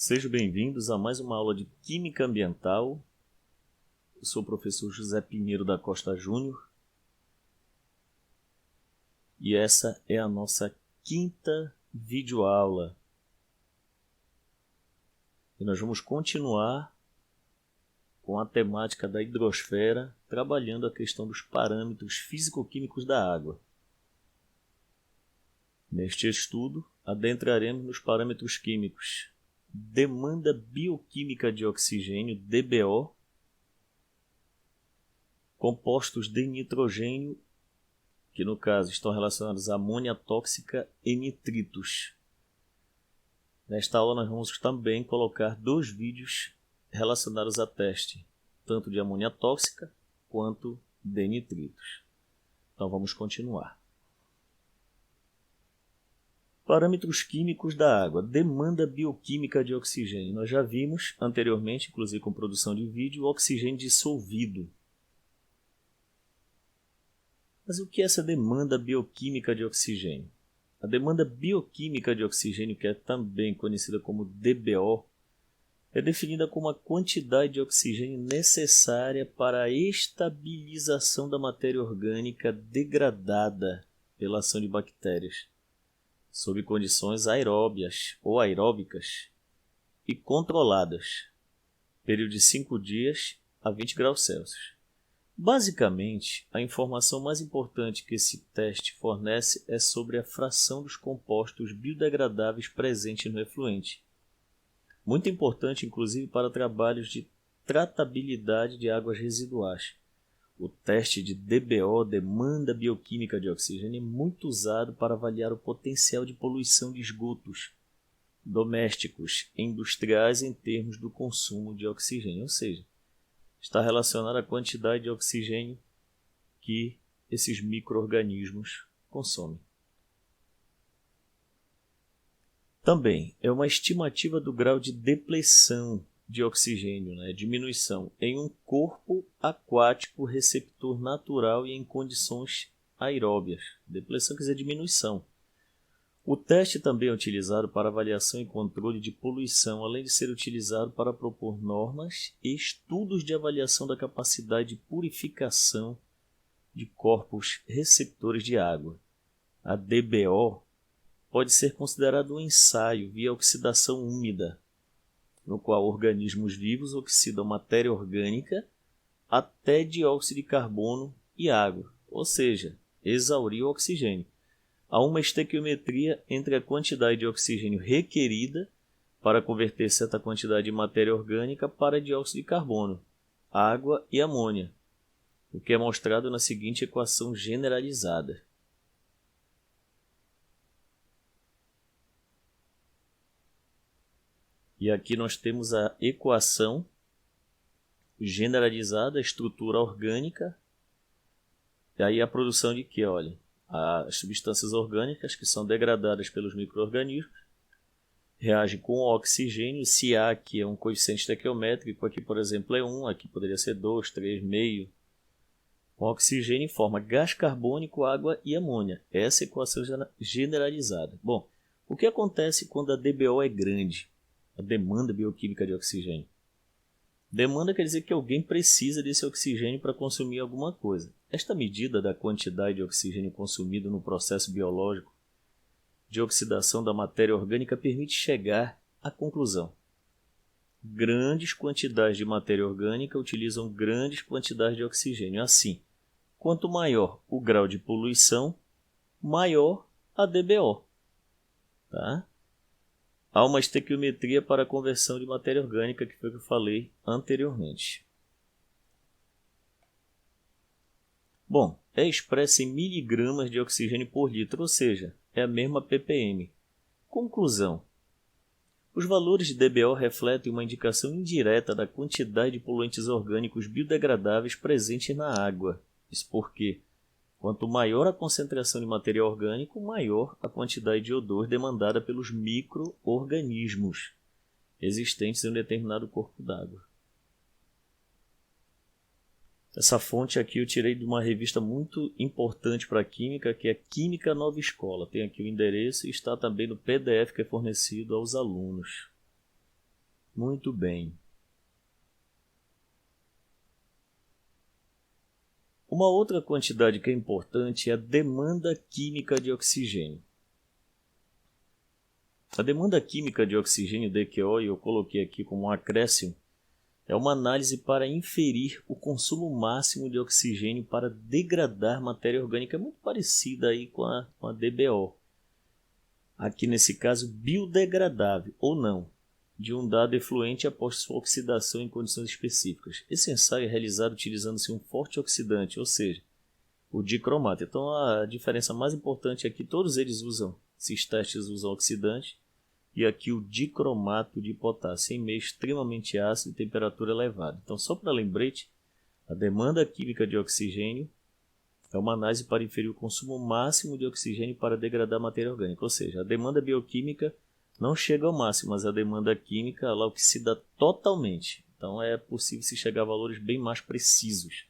Sejam bem-vindos a mais uma aula de Química Ambiental. Eu sou o professor José Pinheiro da Costa Júnior e essa é a nossa quinta videoaula. E nós vamos continuar com a temática da hidrosfera, trabalhando a questão dos parâmetros físico-químicos da água. Neste estudo, adentraremos nos parâmetros químicos demanda bioquímica de oxigênio, DBO, compostos de nitrogênio, que no caso estão relacionados à amônia tóxica e nitritos. Nesta aula nós vamos também colocar 2 vídeos relacionados a teste, tanto de amônia tóxica quanto de nitritos. Então vamos continuar. Parâmetros químicos da água, demanda bioquímica de oxigênio. Nós já vimos anteriormente, inclusive com produção de vídeo, o oxigênio dissolvido. Mas o que é essa demanda bioquímica de oxigênio? A demanda bioquímica de oxigênio, que é também conhecida como DBO, é definida como a quantidade de oxigênio necessária para a estabilização da matéria orgânica degradada pela ação de bactérias, sob condições aeróbias ou aeróbicas e controladas, período de 5 dias a 20 graus Celsius. Basicamente, a informação mais importante que esse teste fornece é sobre a fração dos compostos biodegradáveis presentes no efluente. Muito importante, inclusive, para trabalhos de tratabilidade de águas residuais. O teste de DBO, demanda bioquímica de oxigênio, é muito usado para avaliar o potencial de poluição de esgotos domésticos e industriais em termos do consumo de oxigênio, ou seja, está relacionado à quantidade de oxigênio que esses micro-organismos consomem. Também é uma estimativa do grau de depleção de oxigênio, diminuição, em um corpo aquático receptor natural e em condições aeróbias. Depleção quer dizer diminuição. O teste também é utilizado para avaliação e controle de poluição, além de ser utilizado para propor normas e estudos de avaliação da capacidade de purificação de corpos receptores de água. A DBO pode ser considerado um ensaio via oxidação úmida, no qual organismos vivos oxidam matéria orgânica até dióxido de carbono e água, ou seja, exaurir o oxigênio. Há uma estequiometria entre a quantidade de oxigênio requerida para converter certa quantidade de matéria orgânica para dióxido de carbono, água e amônia, o que é mostrado na seguinte equação generalizada. E aqui nós temos a equação generalizada, a estrutura orgânica, e aí a produção de quê? Olha, as substâncias orgânicas que são degradadas pelos micro-organismos reagem com o oxigênio, se A aqui é um coeficiente estequiométrico, aqui por exemplo é 1, aqui poderia ser 2, 3, meio. O oxigênio forma gás carbônico, água e amônia. Essa é a equação generalizada. Bom, o que acontece quando a DBO é grande? A demanda bioquímica de oxigênio. Demanda quer dizer que alguém precisa desse oxigênio para consumir alguma coisa. Esta medida da quantidade de oxigênio consumido no processo biológico de oxidação da matéria orgânica permite chegar à conclusão. Grandes quantidades de matéria orgânica utilizam grandes quantidades de oxigênio. Assim, quanto maior o grau de poluição, maior a DBO. Tá? Há uma estequiometria para a conversão de matéria orgânica, que foi o que eu falei anteriormente. Bom, é expressa em miligramas de oxigênio por litro, ou seja, é a mesma ppm. Conclusão. Os valores de DBO refletem uma indicação indireta da quantidade de poluentes orgânicos biodegradáveis presentes na água. Isso porque, quanto maior a concentração de material orgânico, maior a quantidade de odor demandada pelos micro-organismos existentes em um determinado corpo d'água. Essa fonte aqui eu tirei de uma revista muito importante para a Química, que é Química Nova Escola. Tem aqui o endereço e está também no PDF que é fornecido aos alunos. Muito bem. Uma outra quantidade que é importante é a demanda química de oxigênio. A demanda química de oxigênio, DQO, e eu coloquei aqui como um acréscimo, é uma análise para inferir o consumo máximo de oxigênio para degradar matéria orgânica, muito parecida aí com a DBO. Aqui nesse caso, biodegradável ou não, de um dado efluente após sua oxidação em condições específicas. Esse ensaio é realizado utilizando-se um forte oxidante, ou seja, o dicromato. Então a diferença mais importante é que todos eles usam, esses testes usam oxidante, e aqui o dicromato de potássio em meio extremamente ácido e temperatura elevada. Então, só para lembrete, a demanda química de oxigênio é uma análise para inferir o consumo máximo de oxigênio para degradar matéria orgânica. Ou seja, a demanda bioquímica não chega ao máximo, mas a demanda química ela oxida totalmente. Então, é possível se chegar a valores bem mais precisos.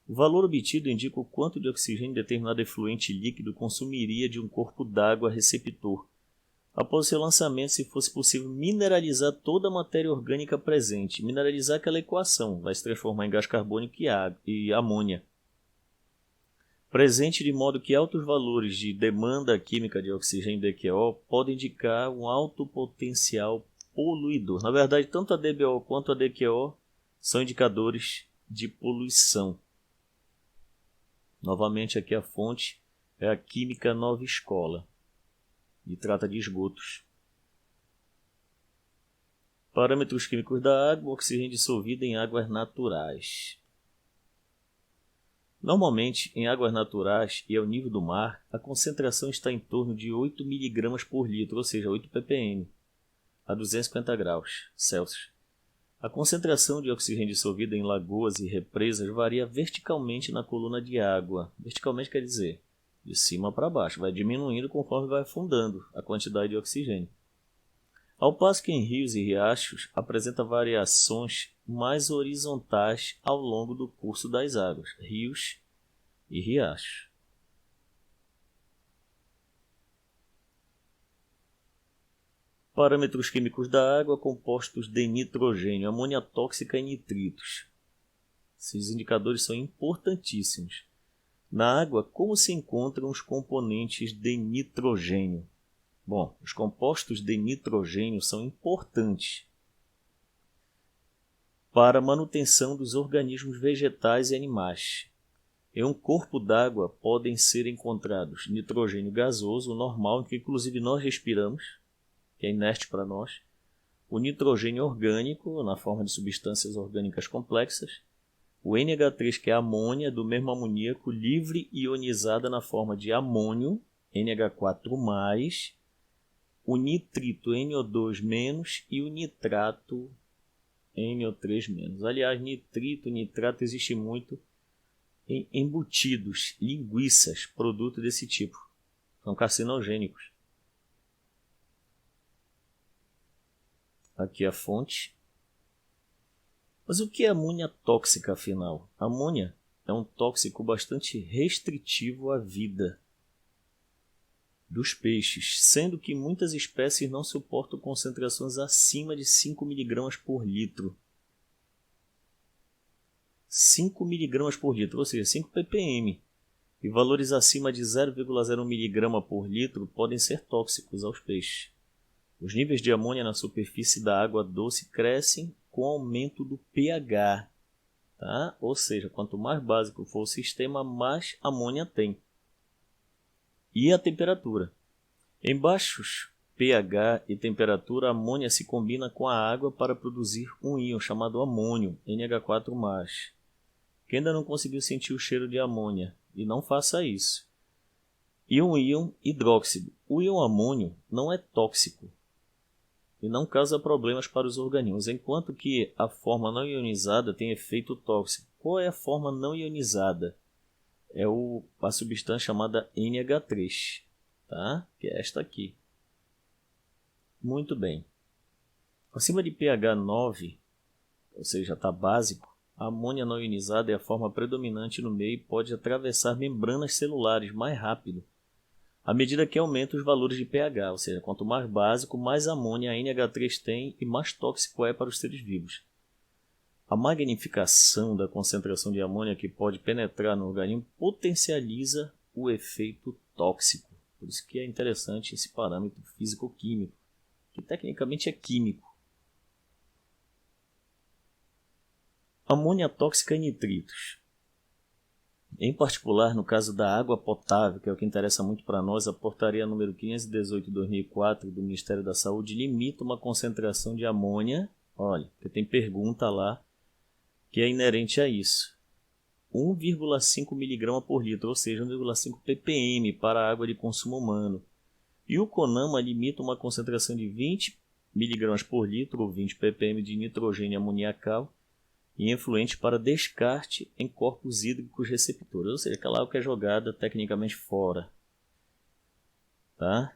O valor obtido indica o quanto de oxigênio determinado efluente líquido consumiria de um corpo d'água receptor, após seu lançamento, se fosse possível mineralizar toda a matéria orgânica presente. Mineralizar aquela equação, vai se transformar em gás carbônico e amônia. Presente de modo que altos valores de demanda química de oxigênio DQO podem indicar um alto potencial poluidor. Na verdade, tanto a DBO quanto a DQO são indicadores de poluição. Novamente aqui a fonte é a Química Nova Escola. E trata de esgotos. Parâmetros químicos da água, oxigênio dissolvido em águas naturais. Normalmente, em águas naturais e ao nível do mar, a concentração está em torno de 8 mg por litro, ou seja, 8 ppm, a 250 graus Celsius. A concentração de oxigênio dissolvido em lagoas e represas varia verticalmente na coluna de água. Verticalmente quer dizer de cima para baixo, vai diminuindo conforme vai afundando a quantidade de oxigênio. Ao passo que em rios e riachos apresenta variações mais horizontais ao longo do curso das águas, rios e riachos. Parâmetros químicos da água compostos de nitrogênio, amônia tóxica e nitritos. Esses indicadores são importantíssimos. Na água, como se encontram os componentes de nitrogênio? Bom, os compostos de nitrogênio são importantes para a manutenção dos organismos vegetais e animais. Em um corpo d'água podem ser encontrados nitrogênio gasoso, normal, que inclusive nós respiramos, que é inerte para nós, o nitrogênio orgânico, na forma de substâncias orgânicas complexas, o NH3, que é a amônia, do mesmo amoníaco, livre ionizada na forma de amônio, NH4+, o nitrito, NO2-, e o nitrato, NO3-. Aliás, nitrito, nitrato existe muito em embutidos, linguiças, produtos desse tipo. São carcinogênicos. Aqui a fonte. Mas o que é amônia tóxica, afinal? A amônia é um tóxico bastante restritivo à vida dos peixes, sendo que muitas espécies não suportam concentrações acima de 5 mg por litro. 5 mg por litro, ou seja, 5 ppm. E valores acima de 0,01 mg por litro podem ser tóxicos aos peixes. Os níveis de amônia na superfície da água doce crescem com o aumento do pH. Tá? Ou seja, quanto mais básico for o sistema, mais amônia tem. E a temperatura. Em baixos pH e temperatura, a amônia se combina com a água para produzir um íon chamado amônio, NH4+. Quem ainda não conseguiu sentir o cheiro de amônia, e não faça isso. E um íon hidróxido. O íon amônio não é tóxico e não causa problemas para os organismos, enquanto que a forma não ionizada tem efeito tóxico. Qual é a forma não ionizada? É a substância chamada NH3, tá? Que é esta aqui. Muito bem. Acima de pH 9, ou seja, está básico, a amônia não ionizada é a forma predominante no meio e pode atravessar membranas celulares mais rápido à medida que aumenta os valores de pH, ou seja, quanto mais básico, mais amônia a NH3 tem e mais tóxico é para os seres vivos. A magnificação da concentração de amônia que pode penetrar no organismo potencializa o efeito tóxico. Por isso que é interessante esse parâmetro físico-químico, que tecnicamente é químico. Amônia tóxica e nitritos. Em particular, no caso da água potável, que é o que interessa muito para nós, a portaria número 518/2004 do Ministério da Saúde limita uma concentração de amônia, olha, porque tem pergunta lá, que é inerente a isso. 1,5 mg por litro, ou seja, 1,5 ppm para a água de consumo humano. E o CONAMA limita uma concentração de 20 mg por litro, ou 20 ppm de nitrogênio amoniacal, e influente para descarte em corpos hídricos receptores, ou seja, aquela água que é jogada tecnicamente fora. Tá?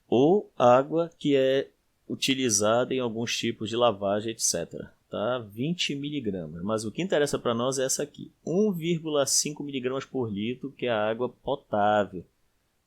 Ou água que é utilizada em alguns tipos de lavagem, etc. Tá? 20 mg, mas o que interessa para nós é essa aqui, 1,5 mg por litro, que é a água potável,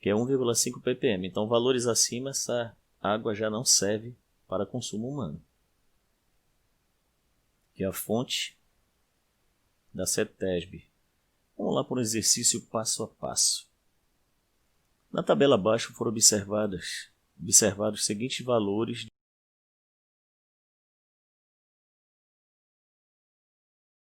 que é 1,5 ppm. Então, valores acima, essa água já não serve para consumo humano. Que é a fonte da CETESB. Vamos lá para um exercício passo a passo. Na tabela abaixo foram observados os seguintes valores